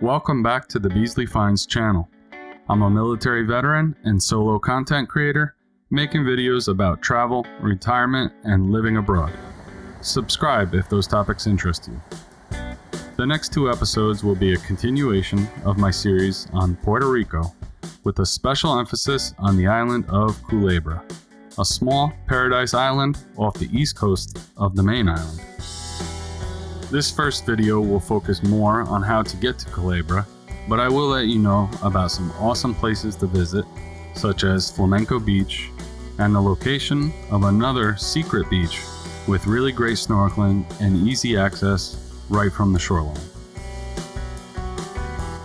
Welcome back to the Beasley Finds channel. I'm a military veteran and solo content creator, making videos about travel, retirement, and living abroad. Subscribe if those topics interest you. The next two episodes will be a continuation of my series on Puerto Rico, with a special emphasis on the island of Culebra, a small paradise island off the east coast of the main island. This first video will focus more on how to get to Culebra, but I will let you know about some awesome places to visit, such as Flamenco Beach, and the location of another secret beach with really great snorkeling and easy access right from the shoreline.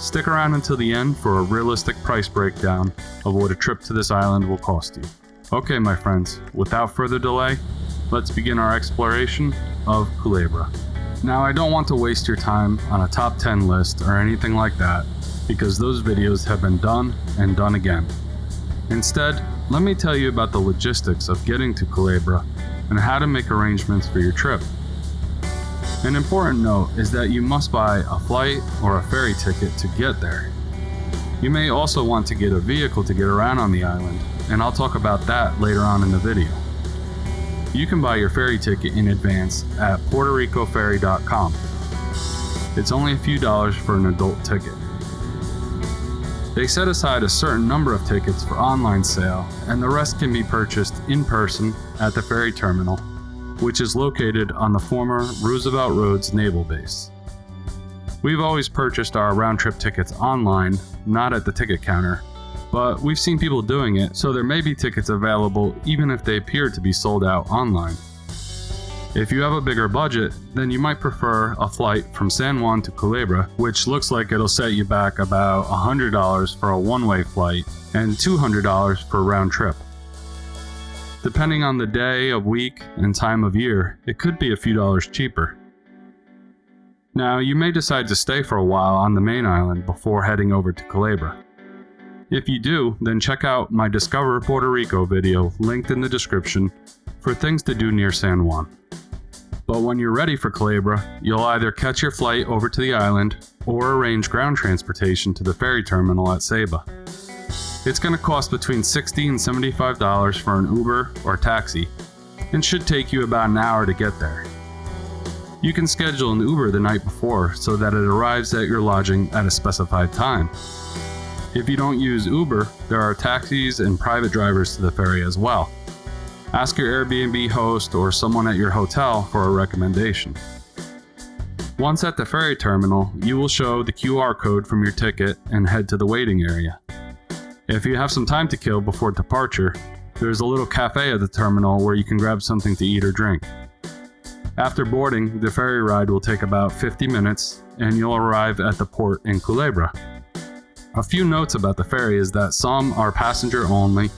Stick around until the end for a realistic price breakdown of what a trip to this island will cost you. Okay, my friends, without further delay, let's begin our exploration of Culebra. Now, I don't want to waste your time on a top 10 list or anything like that, because those videos have been done and done again. Instead, let me tell you about the logistics of getting to Culebra and how to make arrangements for your trip. An important note is that you must buy a flight or a ferry ticket to get there. You may also want to get a vehicle to get around on the island, and I'll talk about that later on in the video. You can buy your ferry ticket in advance at PuertoRicoFerry.com. It's only a few dollars for an adult ticket. They set aside a certain number of tickets for online sale, and the rest can be purchased in person at the ferry terminal, which is located on the former Roosevelt Roads Naval Base. We've always purchased our round-trip tickets online, not at the ticket counter, but we've seen people doing it, so there may be tickets available even if they appear to be sold out online. If you have a bigger budget, then you might prefer a flight from San Juan to Culebra, which looks like it'll set you back about $100 for a one-way flight and $200 for a round trip. Depending on the day of week and time of year, it could be a few dollars cheaper. Now, you may decide to stay for a while on the main island before heading over to Culebra. If you do, then check out my Discover Puerto Rico video linked in the description for things to do near San Juan. But when you're ready for Culebra, you'll either catch your flight over to the island or arrange ground transportation to the ferry terminal at Ceiba. It's going to cost between $60 and $75 for an Uber or taxi, and should take you about an hour to get there. You can schedule an Uber the night before so that it arrives at your lodging at a specified time. If you don't use Uber, there are taxis and private drivers to the ferry as well. Ask your Airbnb host or someone at your hotel for a recommendation. Once at the ferry terminal, you will show the QR code from your ticket and head to the waiting area. If you have some time to kill before departure, there's a little cafe at the terminal where you can grab something to eat or drink. After boarding, the ferry ride will take about 50 minutes and you'll arrive at the port in Culebra. A few notes about the ferry is that some are passenger only,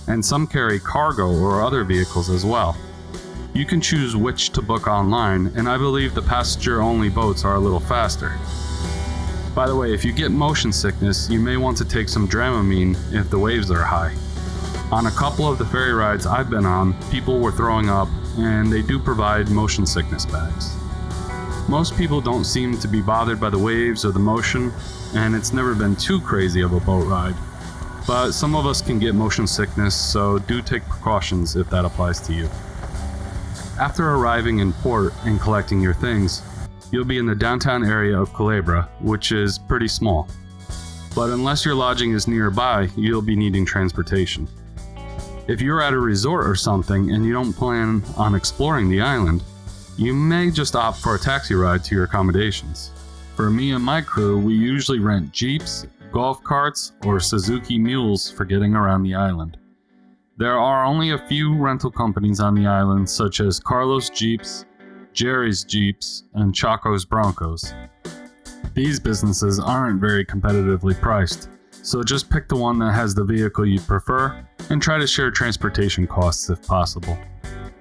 and some carry cargo or other vehicles as well. You can choose which to book online, and I believe the passenger only boats are a little faster. By the way, if you get motion sickness, you may want to take some Dramamine if the waves are high. On a couple of the ferry rides I've been on, people were throwing up, and they do provide motion sickness bags. Most people don't seem to be bothered by the waves or the motion, and it's never been too crazy of a boat ride. But some of us can get motion sickness, so do take precautions if that applies to you. After arriving in port and collecting your things, you'll be in the downtown area of Culebra, which is pretty small. But unless your lodging is nearby, you'll be needing transportation. If you're at a resort or something and you don't plan on exploring the island, you may just opt for a taxi ride to your accommodations. For me and my crew, we usually rent Jeeps, golf carts, or Suzuki mules for getting around the island. There are only a few rental companies on the island, such as Carlos Jeeps, Jerry's Jeeps, and Chaco's Broncos. These businesses aren't very competitively priced, so just pick the one that has the vehicle you prefer and try to share transportation costs if possible.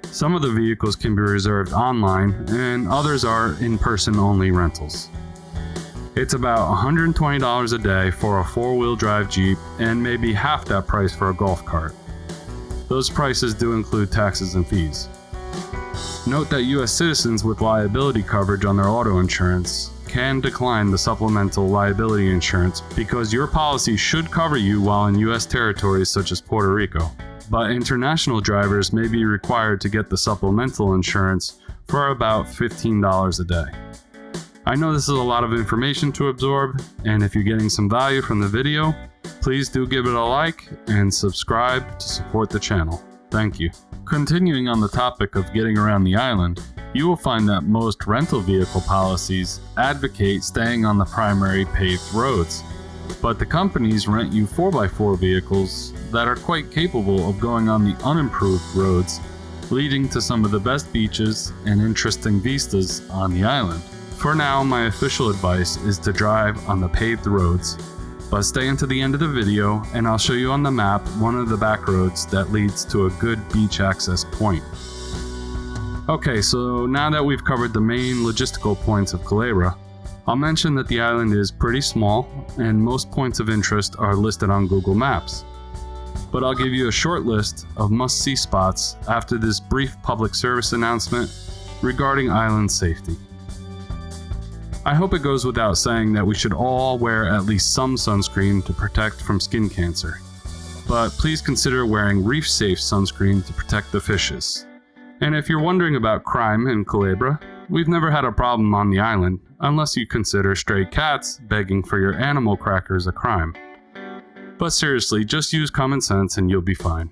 Some of the vehicles can be reserved online, and others are in-person only rentals. It's about $120 a day for a four-wheel drive Jeep and maybe half that price for a golf cart. Those prices do include taxes and fees. Note that U.S. citizens with liability coverage on their auto insurance can decline the supplemental liability insurance because your policy should cover you while in U.S. territories such as Puerto Rico. But international drivers may be required to get the supplemental insurance for about $15 a day. I know this is a lot of information to absorb, and if you're getting some value from the video, please do give it a like and subscribe to support the channel. Thank you. Continuing on the topic of getting around the island, you will find that most rental vehicle policies advocate staying on the primary paved roads, but the companies rent you 4x4 vehicles that are quite capable of going on the unimproved roads, leading to some of the best beaches and interesting vistas on the island. For now, my official advice is to drive on the paved roads, but stay until the end of the video and I'll show you on the map one of the back roads that leads to a good beach access point. Okay, so now that we've covered the main logistical points of Culebra, I'll mention that the island is pretty small and most points of interest are listed on Google Maps. But I'll give you a short list of must-see spots after this brief public service announcement regarding island safety. I hope it goes without saying that we should all wear at least some sunscreen to protect from skin cancer. But please consider wearing reef-safe sunscreen to protect the fishes. And if you're wondering about crime in Culebra, we've never had a problem on the island, unless you consider stray cats begging for your animal crackers a crime. But seriously, just use common sense and you'll be fine.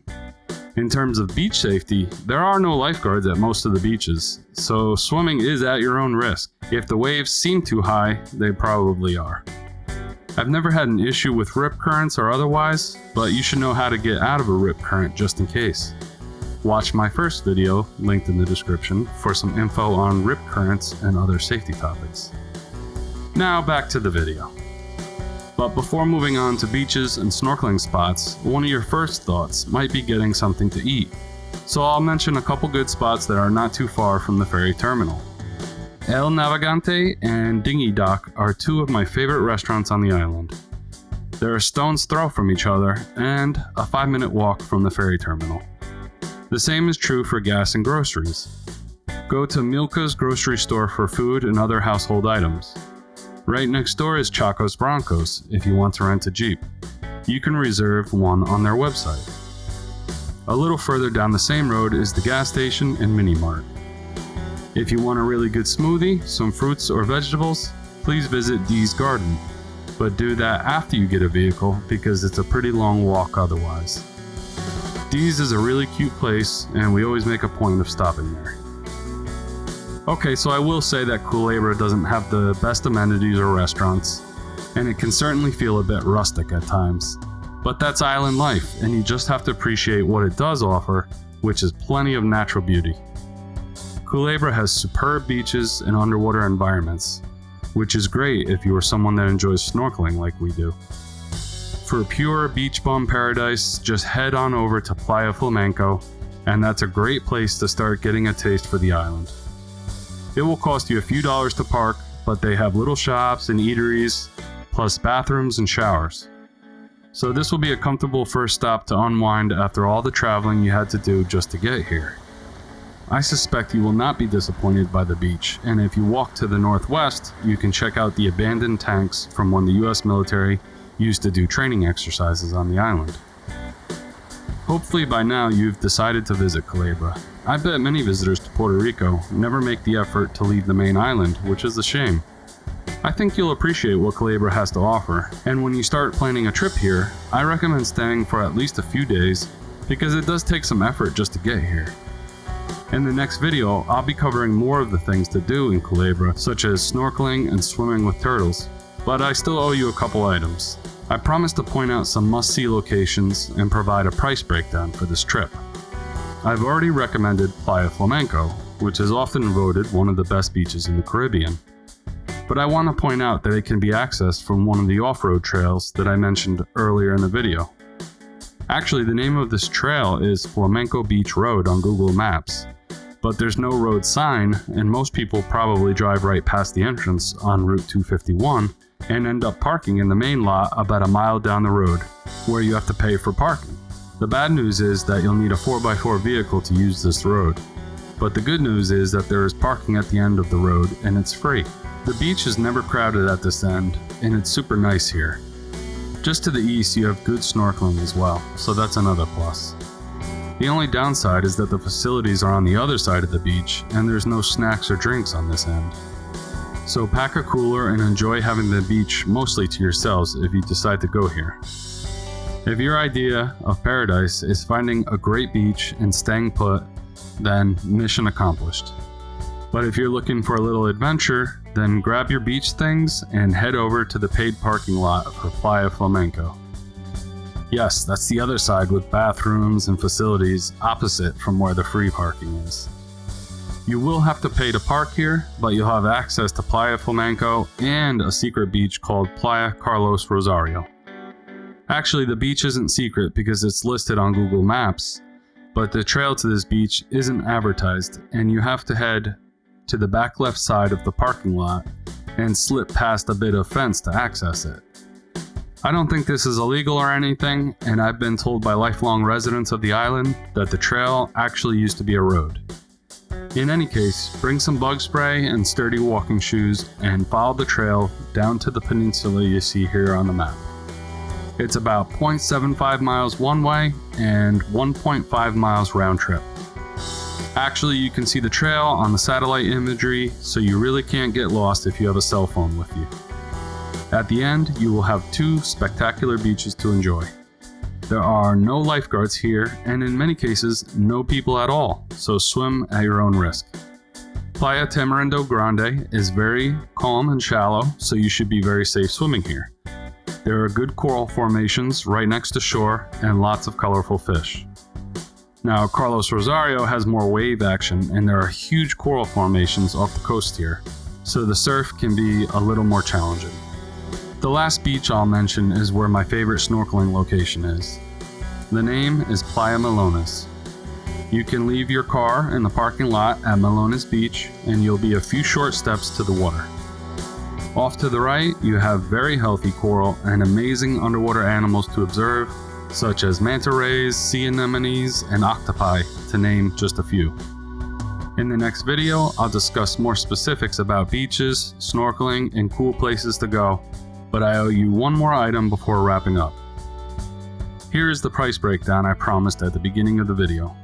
In terms of beach safety, there are no lifeguards at most of the beaches, so swimming is at your own risk. If the waves seem too high, they probably are. I've never had an issue with rip currents or otherwise, but you should know how to get out of a rip current just in case. Watch my first video, linked in the description, for some info on rip currents and other safety topics. Now back to the video. But before moving on to beaches and snorkeling spots, one of your first thoughts might be getting something to eat. So I'll mention a couple good spots that are not too far from the ferry terminal. El Navegante and Dinghy Dock are two of my favorite restaurants on the island. They're a stone's throw from each other and a 5-minute walk from the ferry terminal. The same is true for gas and groceries. Go to Milka's grocery store for food and other household items. Right next door is Chaco's Broncos if you want to rent a Jeep. You can reserve one on their website. A little further down the same road is the gas station and mini mart. If you want a really good smoothie, some fruits or vegetables, please visit Dee's Garden, but do that after you get a vehicle because it's a pretty long walk otherwise. Dee's is a really cute place and we always make a point of stopping there. Okay, so I will say that Culebra doesn't have the best amenities or restaurants, and it can certainly feel a bit rustic at times. But that's island life, and you just have to appreciate what it does offer, which is plenty of natural beauty. Culebra has superb beaches and underwater environments, which is great if you are someone that enjoys snorkeling like we do. For pure beach bum paradise, just head on over to Playa Flamenco, and that's a great place to start getting a taste for the island. It will cost you a few dollars to park, but they have little shops and eateries, plus bathrooms and showers. So this will be a comfortable first stop to unwind after all the traveling you had to do just to get here. I suspect you will not be disappointed by the beach, and if you walk to the northwest, you can check out the abandoned tanks from when the US military used to do training exercises on the island. Hopefully by now you've decided to visit Culebra. I bet many visitors to Puerto Rico never make the effort to leave the main island, which is a shame. I think you'll appreciate what Culebra has to offer, and when you start planning a trip here, I recommend staying for at least a few days because it does take some effort just to get here. In the next video, I'll be covering more of the things to do in Culebra, such as snorkeling and swimming with turtles, but I still owe you a couple items. I promise to point out some must-see locations and provide a price breakdown for this trip. I've already recommended Playa Flamenco, which is often voted one of the best beaches in the Caribbean. But I want to point out that it can be accessed from one of the off-road trails that I mentioned earlier in the video. Actually, the name of this trail is Flamenco Beach Road on Google Maps, but there's no road sign, and most people probably drive right past the entrance on Route 251 and end up parking in the main lot about a mile down the road, where you have to pay for parking. The bad news is that you'll need a 4x4 vehicle to use this road, but the good news is that there is parking at the end of the road and it's free. The beach is never crowded at this end, and it's super nice here. Just to the east you have good snorkeling as well, so that's another plus. The only downside is that the facilities are on the other side of the beach and there's no snacks or drinks on this end. So pack a cooler and enjoy having the beach mostly to yourselves if you decide to go here. If your idea of paradise is finding a great beach and staying put, then mission accomplished. But if you're looking for a little adventure, then grab your beach things and head over to the paid parking lot for Playa Flamenco. Yes, that's the other side with bathrooms and facilities opposite from where the free parking is. You will have to pay to park here, but you'll have access to Playa Flamenco and a secret beach called Playa Carlos Rosario. Actually, the beach isn't secret because it's listed on Google Maps, but the trail to this beach isn't advertised and you have to head to the back left side of the parking lot and slip past a bit of fence to access it. I don't think this is illegal or anything, and I've been told by lifelong residents of the island that the trail actually used to be a road. In any case, bring some bug spray and sturdy walking shoes and follow the trail down to the peninsula you see here on the map. It's about 0.75 miles one way and 1.5 miles round trip. Actually, you can see the trail on the satellite imagery, so you really can't get lost if you have a cell phone with you. At the end, you will have two spectacular beaches to enjoy. There are no lifeguards here, and in many cases, no people at all, so swim at your own risk. Playa Tamarindo Grande is very calm and shallow, so you should be very safe swimming here. There are good coral formations right next to shore and lots of colorful fish. Now, Carlos Rosario has more wave action, and there are huge coral formations off the coast here, so the surf can be a little more challenging. The last beach I'll mention is where my favorite snorkeling location is. The name is Playa Melones. You can leave your car in the parking lot at Melones Beach and you'll be a few short steps to the water. Off to the right, you have very healthy coral and amazing underwater animals to observe, such as manta rays, sea anemones, and octopi, to name just a few. In the next video, I'll discuss more specifics about beaches, snorkeling, and cool places to go, but I owe you one more item before wrapping up. Here is the price breakdown I promised at the beginning of the video.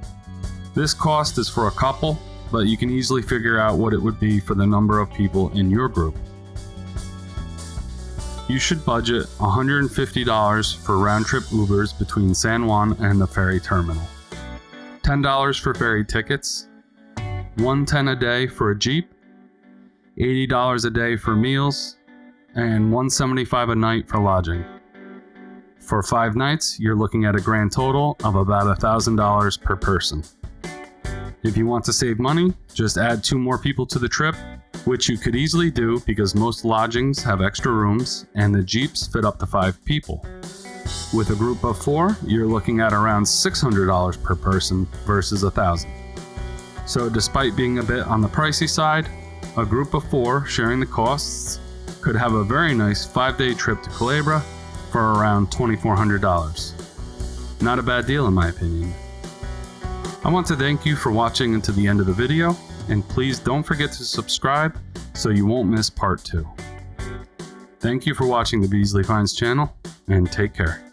This cost is for a couple, but you can easily figure out what it would be for the number of people in your group. You should budget $150 for round-trip Ubers between San Juan and the ferry terminal, $10 for ferry tickets, $110 a day for a Jeep, $80 a day for meals, and $175 a night for lodging. For 5 nights, you're looking at a grand total of about $1,000 per person. If you want to save money, just add 2 more people to the trip, which you could easily do because most lodgings have extra rooms and the Jeeps fit up to 5 people. With a group of 4, you're looking at around $600 per person versus $1,000. So despite being a bit on the pricey side, a group of 4 sharing the costs could have a very nice 5-day trip to Culebra for around $2,400. Not a bad deal in my opinion. I want to thank you for watching until the end of the video, and please don't forget to subscribe so you won't miss part 2. Thank you for watching the Beasley Finds channel, and take care.